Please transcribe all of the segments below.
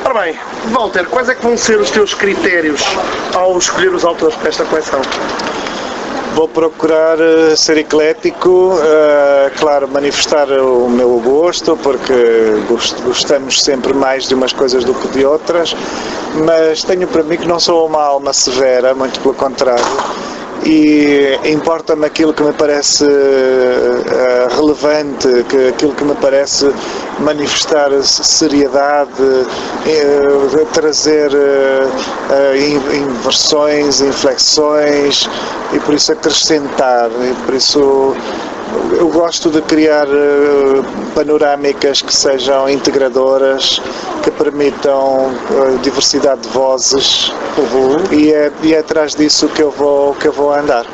Ora bem, Walter, quais é que vão ser os teus critérios ao escolher os autores para esta coleção? Vou procurar ser eclético, claro, manifestar o meu gosto, porque gostamos sempre mais de umas coisas do que de outras, mas tenho para mim que não sou uma alma severa, muito pelo contrário, e importa-me aquilo que me parece relevante, aquilo que me parece manifestar seriedade, trazer inversões, inflexões, e por isso acrescentar, e por isso eu gosto de criar panorâmicas que sejam integradoras, que permitam diversidade de vozes, e é atrás disso que eu vou andar.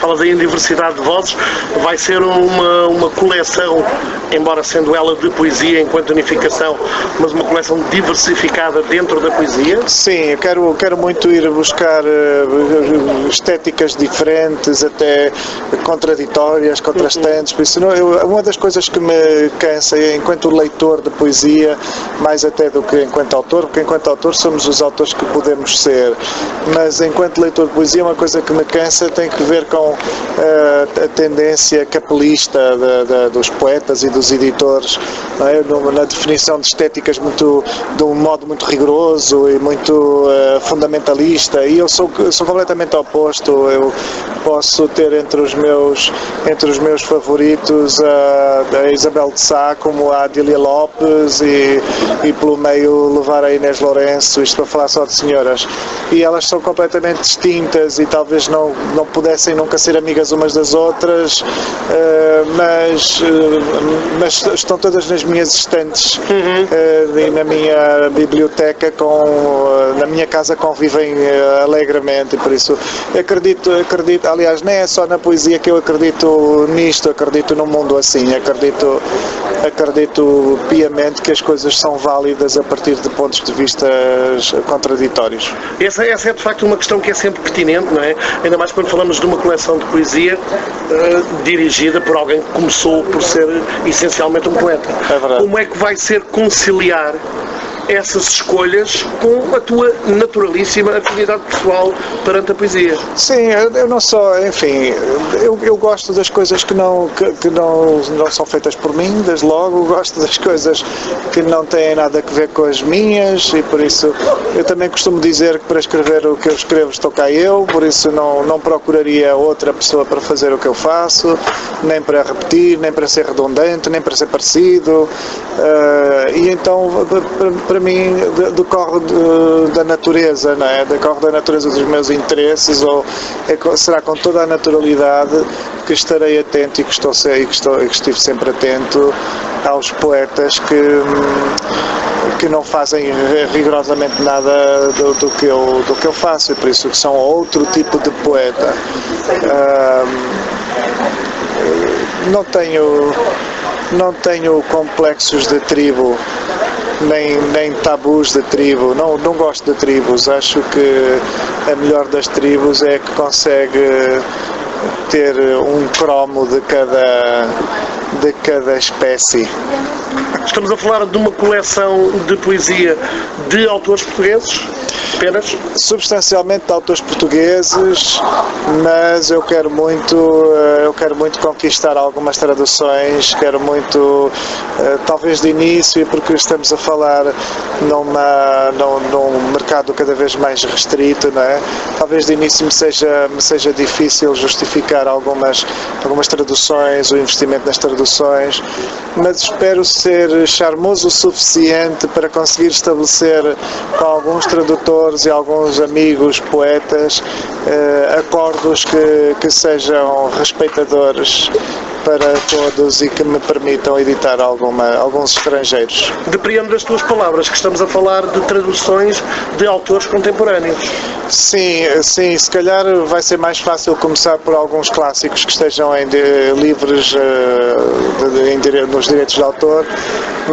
Falas aí em diversidade de vozes, vai ser uma coleção, embora sendo ela de poesia enquanto unificação, mas uma coleção diversificada dentro da poesia? Sim, eu quero muito ir buscar estéticas diferentes, até contraditórias, contrastantes, por isso uma das coisas que me cansa é, enquanto leitor de poesia, mais até do que enquanto autor, porque enquanto autor somos os autores que podemos ser, mas enquanto leitor de poesia uma coisa que me cansa tem que ver com a tendência capelista dos poetas e dos editores, não é? Na definição de estéticas de um modo muito rigoroso e muito fundamentalista, e eu sou completamente oposto. Eu posso ter entre os meus favoritos a Isabel de Sá, como a Adília Lopes, e pelo meio levar a Inês Lourenço, isto para falar só de senhoras, e elas são completamente distintas e talvez não pudessem nunca ser amigas umas das outras, mas estão todas nas minhas estantes e na minha biblioteca, na minha casa convivem alegremente, e por isso acredito, aliás, nem é só na poesia que eu acredito nisto, acredito num mundo assim, acredito piamente que as coisas são válidas a partir de pontos de vista contraditórios. Essa é de facto uma questão que é sempre pertinente, não é? Ainda mais quando falamos de uma coleção de poesia dirigida por alguém que começou por ser essencialmente um poeta. É verdade. Como é que vai ser conciliar essas escolhas com a tua naturalíssima afinidade pessoal perante a poesia? Sim, eu não só, enfim, eu gosto das coisas que não são feitas por mim, desde logo, gosto das coisas que não têm nada a ver com as minhas, e por isso eu também costumo dizer que para escrever o que eu escrevo estou cá eu, por isso não procuraria outra pessoa para fazer o que eu faço, nem para repetir, nem para ser redundante, nem para ser parecido, e então para mim decorre da natureza, não é? Decorre da natureza dos meus interesses, ou será com toda a naturalidade que estarei atento e que estive sempre atento aos poetas que não fazem rigorosamente nada do que eu faço, e por isso que são outro tipo de poeta. Não tenho complexos de tribo, nem tabus de tribo, não gosto de tribos. Acho que a melhor das tribos é que consegue ter um cromo de cada espécie. Estamos a falar de uma coleção de poesia de autores portugueses? Apenas? Substancialmente de autores portugueses, mas eu quero muito conquistar algumas traduções, quero muito, talvez de início, porque estamos a falar num mercado cada vez mais restrito, não é? Talvez de início me seja difícil justificar algumas traduções, o investimento nas traduções, mas espero ser charmoso o suficiente para conseguir estabelecer com alguns tradutores e alguns amigos poetas acordos que sejam respeitadores para todos e que me permitam editar alguns estrangeiros. Depreendo das tuas palavras que estamos a falar de traduções de autores contemporâneos. Sim, se calhar vai ser mais fácil começar por alguns clássicos que estejam livres nos direitos de autor,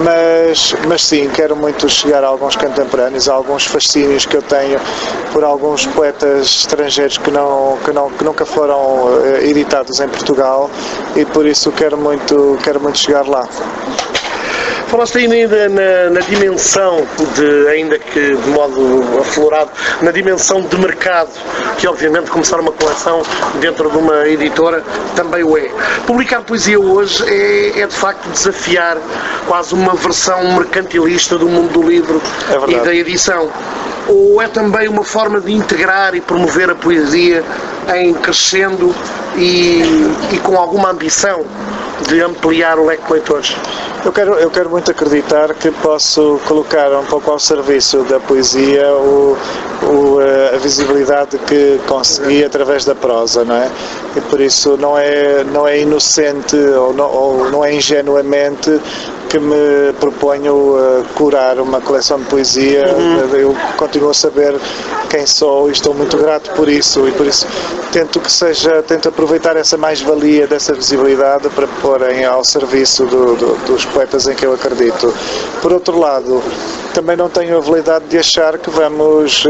mas sim, quero muito chegar a alguns contemporâneos, a alguns fascínios que eu tenho por alguns poetas estrangeiros que nunca foram editados em Portugal, e por isso quero muito chegar lá. Falaste ainda na dimensão ainda que de modo aflorado, na dimensão de mercado, que obviamente começar uma coleção dentro de uma editora também o é. Publicar poesia hoje é de facto desafiar quase uma versão mercantilista do mundo do livro e da edição. Ou é também uma forma de integrar e promover a poesia em crescendo e com alguma ambição de ampliar o leque de leitores? Eu quero muito acreditar que posso colocar um pouco ao serviço da poesia a visibilidade que consegui através da prosa, não é? E por isso não é inocente ou não é ingenuamente que me proponho curar uma coleção de poesia. Eu continuo a saber quem sou e estou muito grato por isso, e por isso tento aproveitar essa mais-valia dessa visibilidade para porem ao serviço dos poetas em que eu acredito. Por outro lado, também não tenho a validade de achar que vamos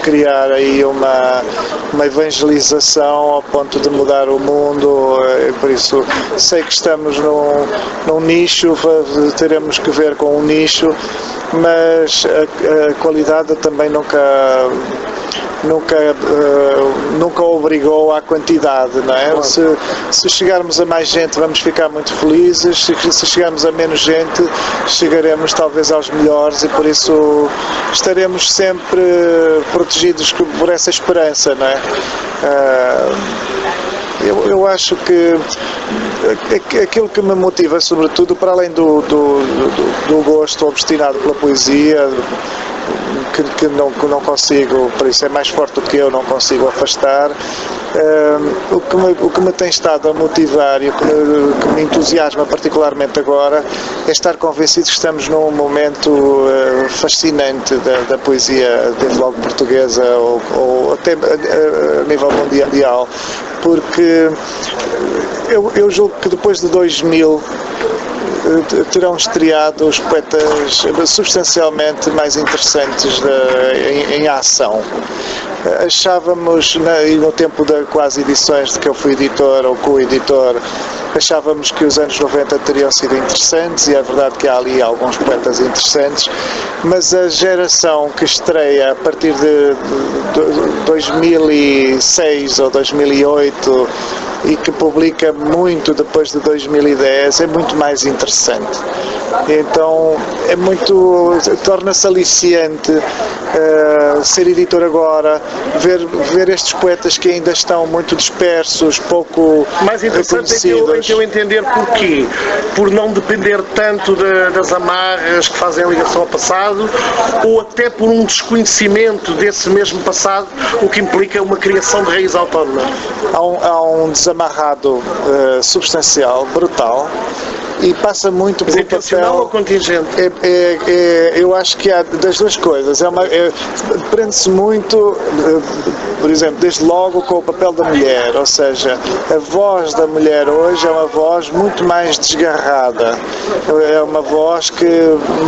criar aí uma evangelização ao ponto de mudar o mundo. Por isso sei que estamos num nicho, teremos que ver com um nicho, mas a qualidade também nunca obrigou à quantidade, não é? Se chegarmos a mais gente vamos ficar muito felizes, se chegarmos a menos gente chegaremos talvez aos melhores, e por isso estaremos sempre protegidos por essa esperança, não é? Eu acho que aquilo que me motiva, sobretudo, para além do gosto obstinado pela poesia, que não consigo, por isso é mais forte do que eu, não consigo afastar, o que me tem estado a motivar e o que me entusiasma particularmente agora é estar convencido que estamos num momento fascinante da poesia, desde logo portuguesa ou até a nível mundial, porque eu julgo que depois de 2000 terão estreado os poetas substancialmente mais interessantes em ação. Achávamos, no tempo das quase edições de que eu fui editor ou co-editor, achávamos que os anos 90 teriam sido interessantes, e é verdade que há ali alguns poetas interessantes, mas a geração que estreia a partir de 2006 ou 2008 e que publica muito depois de 2010 é muito mais interessante. Então torna-se aliciante ser editor agora, ver estes poetas que ainda estão muito dispersos, pouco mais interessante é que eu entender porquê. Por não depender tanto das amarras que fazem a ligação ao passado, ou até por um desconhecimento desse mesmo passado, o que implica uma criação de raiz autónoma. Há um desamarrado substancial, brutal, e passa muito pelo papel... intencional ou contingente? Eu acho que há das duas coisas. Prende-se muito, por exemplo, desde logo com o papel da mulher, ou seja, a voz da mulher hoje é uma voz muito mais desgarrada, é uma voz que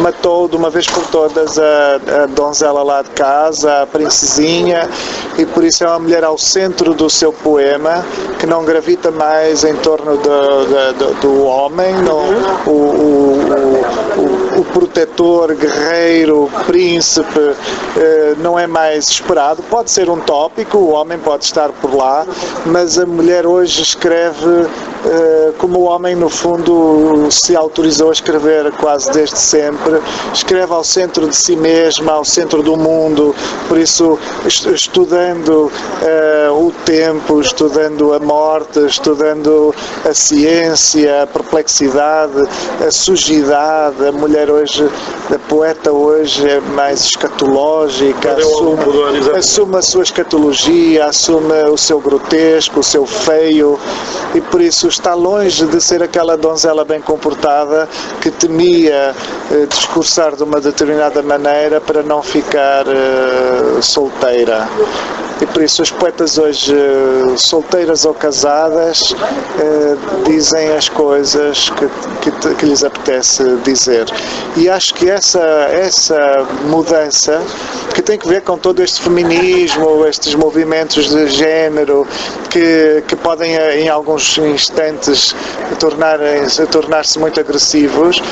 matou de uma vez por todas a donzela lá de casa, a princesinha, e por isso é uma mulher ao centro do seu poema, que não gravita mais em torno do homem, o protetor, guerreiro, príncipe, não é mais esperado. Pode ser um tópico, o homem pode estar por lá, mas a mulher hoje escreve como o homem, no fundo, se autorizou a escrever quase desde sempre. Escreve ao centro de si mesma, ao centro do mundo. Por isso, estudando o tempo, estudando a morte, estudando a ciência, a perplexidade, a sujidade. A mulher hoje, a poeta hoje é mais escatológica, assume a sua escatologia, assume o seu grotesco, o seu feio, e por isso está longe de ser aquela donzela bem comportada que temia discursar de uma determinada maneira para não ficar solteira. E por isso os poetas hoje, solteiras ou casadas, dizem as coisas que lhes apetece dizer. E acho que essa mudança, que tem que ver com todo este feminismo, estes movimentos de género, que podem em alguns instantes tornar-se muito agressivos,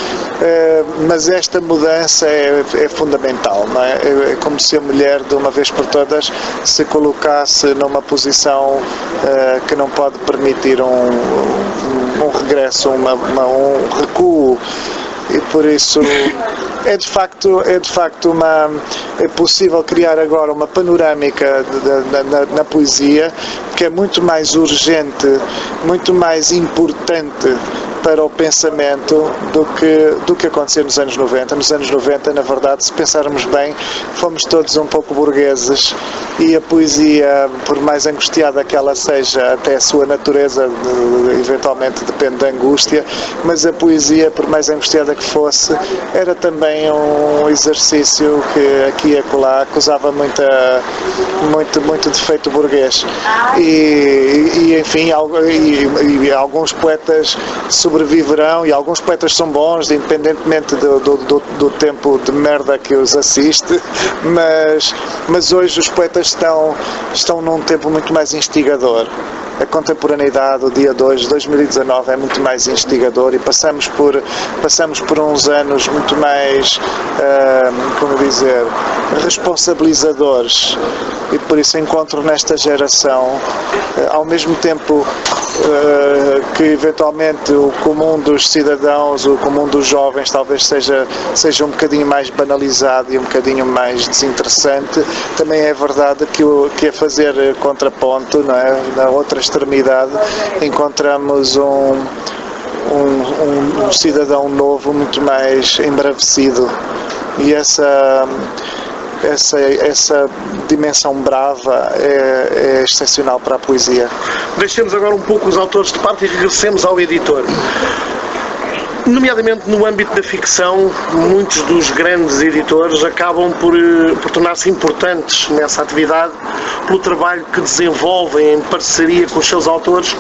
mas esta mudança é fundamental, não é? É como se a mulher, de uma vez por todas, se colocasse numa posição que não pode permitir um regresso, um recuo. E por isso é de facto é possível criar agora uma panorâmica na poesia que é muito mais urgente, muito mais importante para o pensamento do que acontecia nos anos 90. Nos anos 90, na verdade, se pensarmos bem, fomos todos um pouco burgueses e a poesia, por mais angustiada que ela seja, até a sua natureza eventualmente depende da angústia, mas a poesia, por mais angustiada que fosse, era também um exercício que aqui e acolá acusava muito defeito burguês. E enfim, alguns poetas sobreviverão, e alguns poetas são bons, independentemente do tempo de merda que os assiste, mas hoje os poetas estão num tempo muito mais instigador. A contemporaneidade, o dia 2, 2019, é muito mais instigador e passamos por uns anos muito mais, responsabilizadores, e por isso encontro nesta geração, ao mesmo tempo que eventualmente o comum dos cidadãos, o comum dos jovens talvez seja um bocadinho mais banalizado e um bocadinho mais desinteressante, também é verdade que a fazer contraponto, não é? Na outra extremidade encontramos um cidadão novo muito mais embravecido, e essa dimensão brava é excepcional para a poesia. Deixemos agora um pouco os autores de parte e regressemos ao editor. Nomeadamente no âmbito da ficção, muitos dos grandes editores acabam por tornar-se importantes nessa atividade pelo trabalho que desenvolvem em parceria com os seus autores,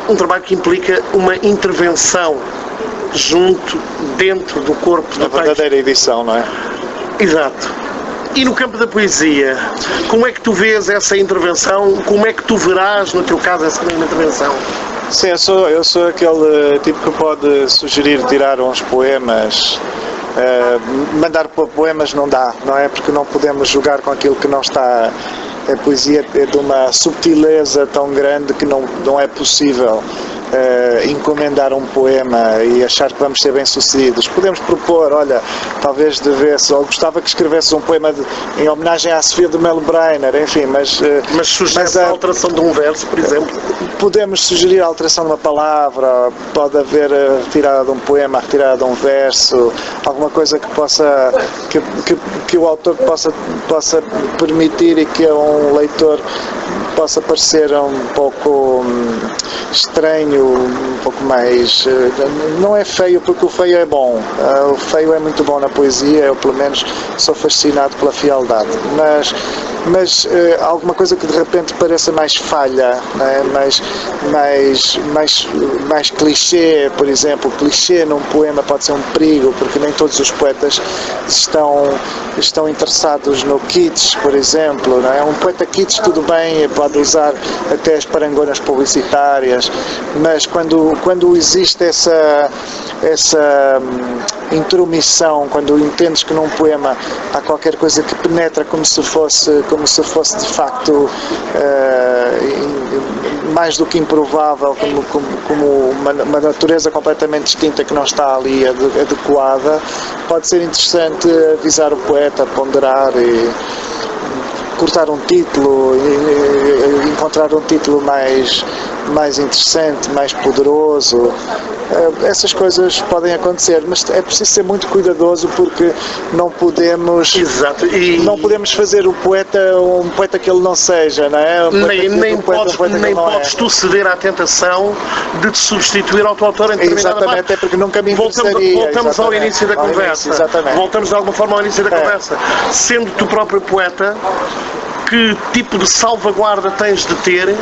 um trabalho que implica uma intervenção dentro do corpo do texto. A verdadeira edição, não é? Exato. E no campo da poesia, como é que tu vês essa intervenção? Como é que tu verás, no teu caso, essa mesma intervenção? Sim, eu sou aquele tipo que pode sugerir tirar uns poemas. Mandar para poemas não dá, não é? Porque não podemos jogar com aquilo que não está. A poesia é de uma subtileza tão grande que não é possível encomendar um poema e achar que vamos ser bem-sucedidos. Podemos propor, olha, talvez devesse, ou gostava que escrevesse um poema em homenagem à Sofia de Melo Breiner, enfim, mas sugere a alteração de um verso, por exemplo? Podemos sugerir a alteração de uma palavra, pode haver a retirada de um poema, a retirada de um verso, alguma coisa que possa, que o autor possa permitir e que um leitor possa parecer um pouco estranho, um pouco mais... Não é feio, porque o feio é bom. O feio é muito bom na poesia, eu pelo menos sou fascinado pela frialdade. Mas alguma coisa que de repente pareça mais falha, né? mais clichê, por exemplo. Clichê num poema pode ser um perigo, porque nem todos os poetas estão interessados no kitsch, por exemplo. Né? Um poeta kitsch, tudo bem, pode usar até as parangonas publicitárias, mas quando existe essa intromissão, quando entendes que num poema há qualquer coisa que penetra como se fosse de facto mais do que improvável, como uma natureza completamente distinta que não está ali adequada, pode ser interessante avisar o poeta, ponderar e cortar um título, e encontrar um título mais interessante, mais poderoso. Essas coisas podem acontecer, mas é preciso ser muito cuidadoso, porque não podemos, não podemos fazer o poeta um poeta que ele não seja, não é? Nem podes tu ceder à tentação de te substituir ao teu autor em determinada parte. Exatamente, é porque nunca me interessaria. Voltamos ao início da conversa. Exatamente. Voltamos de alguma forma ao início da conversa. Sendo tu próprio poeta, que tipo de salvaguarda tens de ter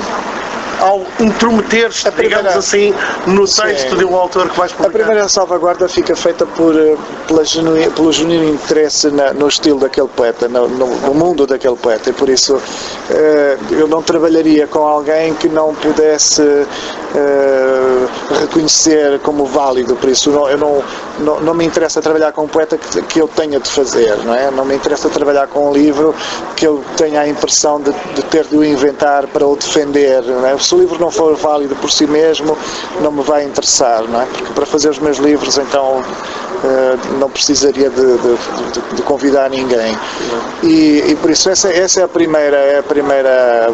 ao intrometer-te, digamos assim, no texto de um autor que vais publicar? A primeira salvaguarda fica feita pelo genuíno interesse no estilo daquele poeta, no mundo daquele poeta, e por isso eu não trabalharia com alguém que não pudesse reconhecer como válido. Por isso não me interessa trabalhar com um poeta que eu tenha de fazer, não é? Não me interessa trabalhar com um livro que eu tenha a impressão de ter de o inventar para o defender, não é? Se o livro não for válido por si mesmo, não me vai interessar, não é? Porque para fazer os meus livros, então, não precisaria de convidar ninguém. E por isso essa é a primeira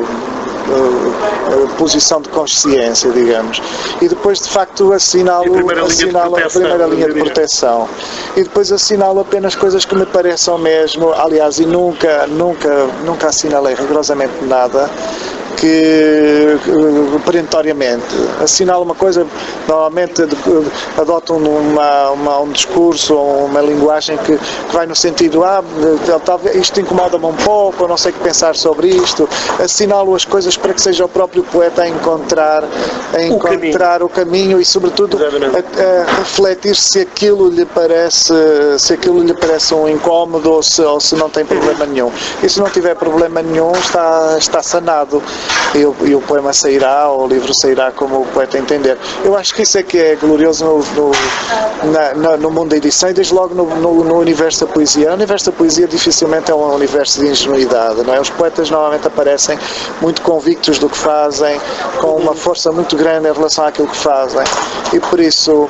posição de consciência, digamos. E depois, de facto, assinalo a primeira linha de proteção. E depois assinalo apenas coisas que me pareçam mesmo, aliás, e nunca assinalei rigorosamente nada que perentoriamente. Assinalo uma coisa, normalmente adotam um discurso ou uma linguagem que vai no sentido, talvez isto incomoda-me um pouco, eu não sei o que pensar sobre isto. Assinalo as coisas para que seja o próprio poeta a encontrar o caminho e, sobretudo, a refletir se aquilo lhe parece um incómodo ou se não tem problema nenhum. E se não tiver problema nenhum, está sanado. E o poema sairá, ou o livro sairá como o poeta entender. Eu acho que isso é que é glorioso no mundo da edição e desde logo no universo da poesia. O universo da poesia dificilmente é um universo de ingenuidade, não é? Os poetas normalmente aparecem muito convictos do que fazem, com uma força muito grande em relação àquilo que fazem, e por isso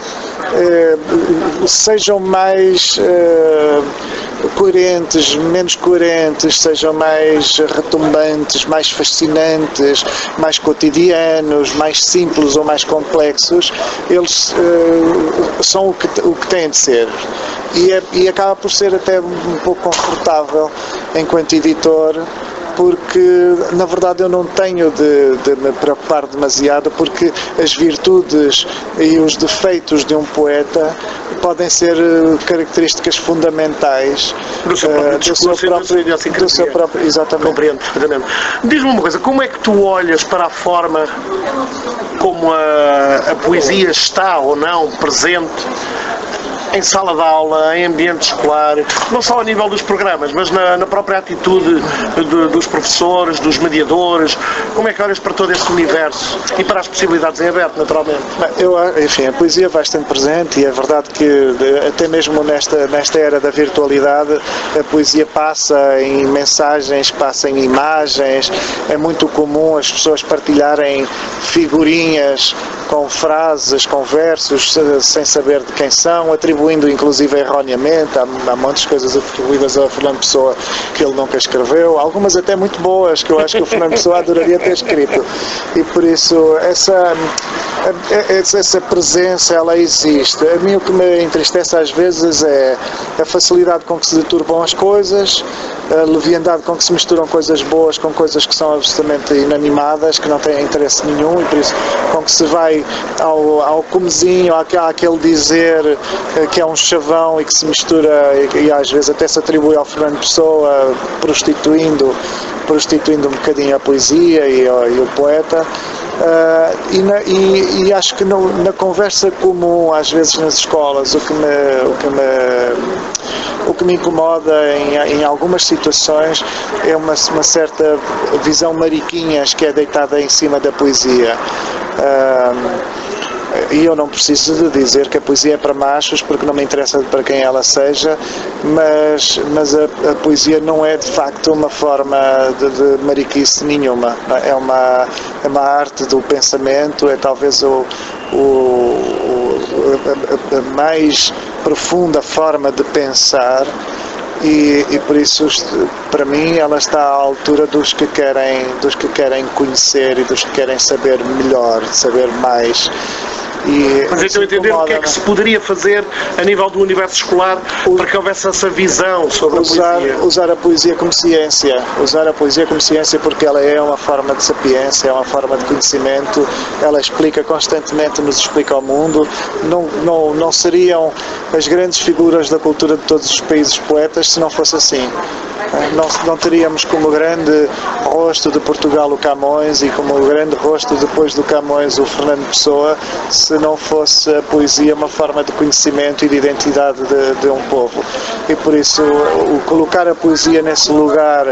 sejam mais coerentes, menos coerentes, sejam mais retumbantes, mais fascinantes, mais cotidianos, mais simples ou mais complexos, eles são o que têm de ser. E acaba por ser até um pouco confortável enquanto editor, porque na verdade eu não tenho de me preocupar demasiado, porque as virtudes e os defeitos de um poeta podem ser características fundamentais do seu próprio discurso e do seu próprio, exatamente. Compreendo perfeitamente. Diz-me uma coisa, como é que tu olhas para a forma como a poesia está ou não presente em sala de aula, em ambiente escolar, não só a nível dos programas, mas na própria atitude dos professores, dos mediadores? Como é que olhas para todo este universo e para as possibilidades em aberto, naturalmente? Enfim, a poesia vai estando presente, e é verdade que até mesmo nesta era da virtualidade, a poesia passa em mensagens, passa em imagens. É muito comum as pessoas partilharem figurinhas com frases, com versos, sem saber de quem são, atribuindo inclusive erroneamente. Há montes de coisas atribuídas a Fernando Pessoa que ele nunca escreveu, algumas até muito boas, que eu acho que o Fernando Pessoa adoraria ter escrito. E por isso essa presença, ela existe. A mim o que me entristece às vezes é a facilidade com que se deturbam as coisas, a leviandade com que se misturam coisas boas com coisas que são absolutamente inanimadas, que não têm interesse nenhum, e por isso com que se vai ao comezinho, àquele dizer que é um chavão e que se mistura e às vezes até se atribui ao Fernando Pessoa, prostituindo um bocadinho a poesia e o poeta. E acho que na conversa comum, às vezes nas escolas, o que me incomoda em algumas situações é uma certa visão mariquinhas que é deitada em cima da poesia. E eu não preciso de dizer que a poesia é para machos, porque não me interessa para quem ela seja, mas a poesia não é de facto uma forma de mariquice nenhuma. É uma arte do pensamento, é talvez a mais profunda forma de pensar. E por isso, para mim, ela está à altura dos que querem conhecer e dos que querem saber melhor, saber mais. Mas então entender o que é que se poderia fazer a nível do universo escolar para que houvesse essa visão sobre a poesia? Usar a poesia como ciência. Usar a poesia como ciência, porque ela é uma forma de sapiência, é uma forma de conhecimento, ela explica constantemente, nos explica ao mundo. Não seriam as grandes figuras da cultura de todos os países poetas se não fosse assim. Não teríamos como grande rosto de Portugal o Camões e como grande rosto depois do Camões o Fernando Pessoa, se não fosse a poesia uma forma de conhecimento e de identidade de um povo. E por isso o colocar a poesia nesse lugar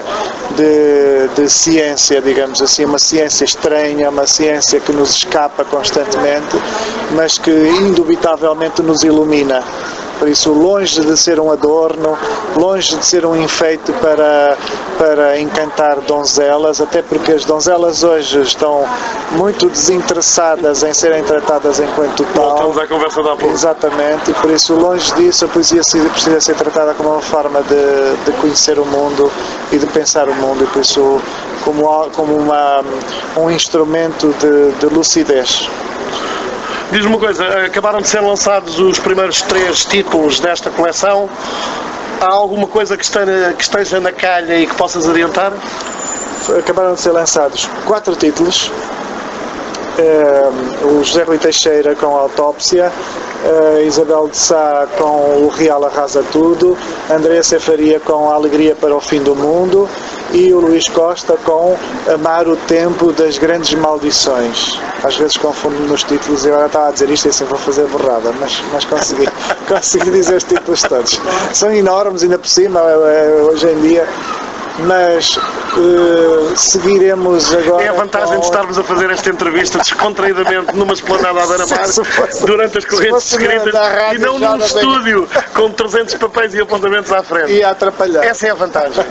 de ciência, digamos assim, uma ciência estranha, uma ciência que nos escapa constantemente, mas que indubitavelmente nos ilumina. Por isso, longe de ser um adorno, longe de ser um enfeite para encantar donzelas, até porque as donzelas hoje estão muito desinteressadas em serem tratadas enquanto tal. Voltamos à conversa da pouco. Exatamente, e por isso, longe disso, a poesia precisa ser tratada como uma forma de conhecer o mundo e de pensar o mundo, e por isso como um instrumento de lucidez. Diz-me uma coisa, acabaram de ser lançados os primeiros 3 títulos desta coleção. Há alguma coisa que esteja na calha e que possas adiantar? Acabaram de ser lançados 4 títulos. O José Rui Teixeira com a Autópsia, a Isabel de Sá com O Real Arrasa Tudo, a Andréa Cefaria com A Alegria para o Fim do Mundo e o Luís Costa com Amar o Tempo das Grandes Maldições. Às vezes confundo nos títulos e agora estava a dizer isto e assim vou fazer borrada, mas consegui dizer os títulos todos. São enormes ainda por cima hoje em dia, mas seguiremos agora. É a vantagem de estarmos a fazer esta entrevista descontraídamente numa esplanada à beira-mar durante as correntes escritas e não num estúdio com 300 papéis e apontamentos à frente. E a atrapalhar. Essa é a vantagem.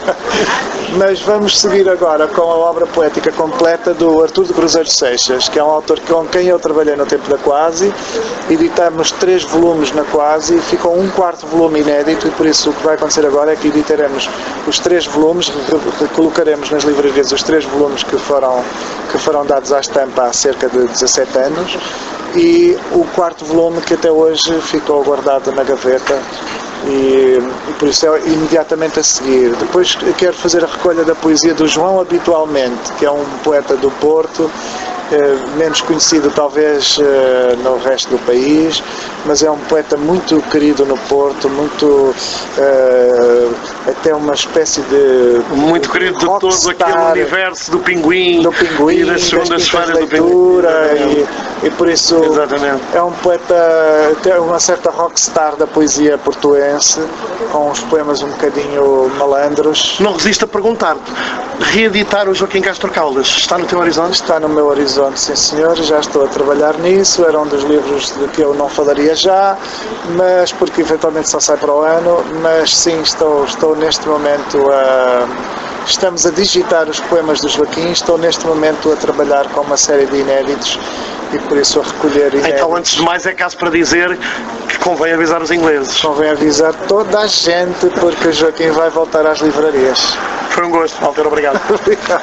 Mas vamos seguir agora com a obra poética completa do Artur de Cruzeiro Seixas, que é um autor com quem eu trabalhei no tempo da Quasi. Editamos 3 volumes na Quasi, ficou um 4º volume inédito, e por isso o que vai acontecer agora é que editaremos os 3 volumes, colocaremos nas livrarias os 3 volumes que foram dados à estampa há cerca de 17 anos, e o 4º volume que até hoje ficou guardado na gaveta. E por isso é imediatamente a seguir. Depois quero fazer a recolha da poesia do João Habitualmente, que é um poeta do Porto, menos conhecido talvez no resto do país, mas é um poeta muito querido no Porto, muito até uma espécie de muito querido de todo aquele universo do Pinguim e das segundas-feiras do Pinguim, e por isso exatamente. É um poeta, tem uma certa rockstar da poesia portuense, com uns poemas um bocadinho malandros. Não resisto a perguntar-te, reeditar o Joaquim Castro Caldas está no teu horizonte? Está no meu horizonte, sim senhor, já estou a trabalhar nisso. Era um dos livros de que eu não falaria já, mas porque eventualmente só sai para o ano, mas sim, estou neste momento estamos a digitar os poemas do Joaquim, estou neste momento a trabalhar com uma série de inéditos e por isso a recolher inéditos. Então, antes de mais, é caso para dizer que convém avisar os ingleses. Convém avisar toda a gente, porque o Joaquim vai voltar às livrarias. Foi um gosto, Walter, obrigado. Obrigado.